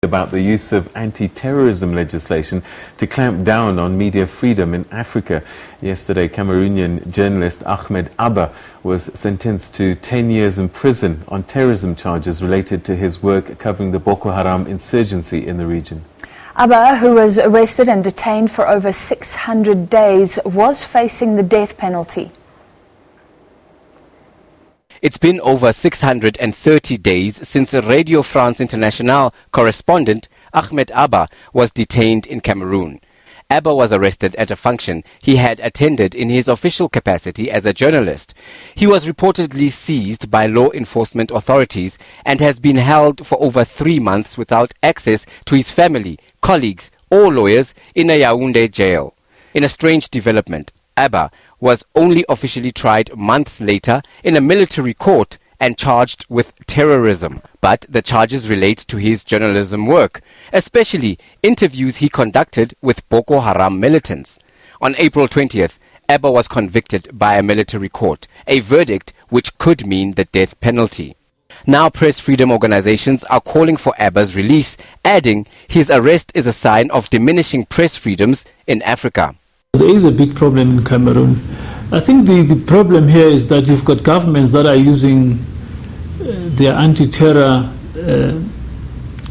about the use of anti-terrorism legislation to clamp down on media freedom in Africa. Yesterday, Cameroonian journalist Ahmed Abba was sentenced to 10 years in prison on terrorism charges related to his work covering the Boko-Haram insurgency in the region. Abba, who was arrested and detained for over 600 days, was facing the death penalty. It's been over 630 days since Radio France International correspondent Ahmed Abba was detained in Cameroon. Abba was arrested at a function he had attended in his official capacity as a journalist. He was reportedly seized by law enforcement authorities and has been held for over 3 months without access to his family, colleagues or lawyers in a Yaoundé jail. In a strange development, Abba was only officially tried months later in a military court and charged with terrorism. But the charges relate to his journalism work, especially interviews he conducted with Boko-Haram militants. On April 20th, Abba was convicted by a military court, a verdict which could mean the death penalty. Now press freedom organizations are calling for Abba's release, adding his arrest is a sign of diminishing press freedoms in Africa. There is a big problem in Cameroon. I think the problem here is that you've got governments that are using their anti-terror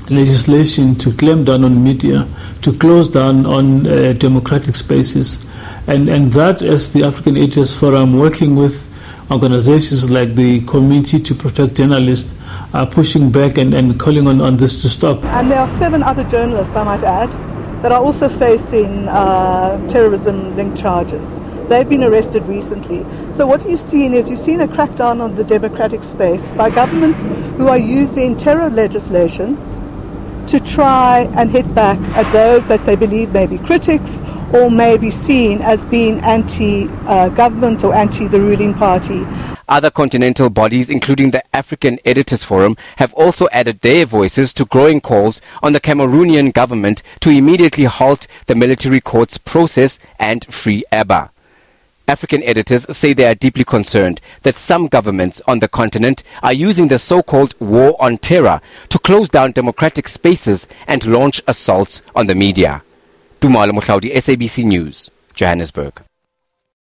legislation to clamp down on media, to close down on democratic spaces. And that, as the African Editors Forum, working with organizations like the Committee to Protect Journalists, are pushing back and calling on this to stop. And there are 7 other journalists, I might add, that are also facing terrorism-linked charges. They've been arrested recently. So what you're seeing is a crackdown on the democratic space by governments who are using terror legislation to try and hit back at those that they believe may be critics or may be seen as being anti-government or anti-the ruling party. Other continental bodies, including the African Editors Forum, have also added their voices to growing calls on the Cameroonian government to immediately halt the military court's process and free Abba. African editors say they are deeply concerned that some governments on the continent are using the so-called war on terror to close down democratic spaces and launch assaults on the media. Tumalo Mohlaudi, SABC News, Johannesburg.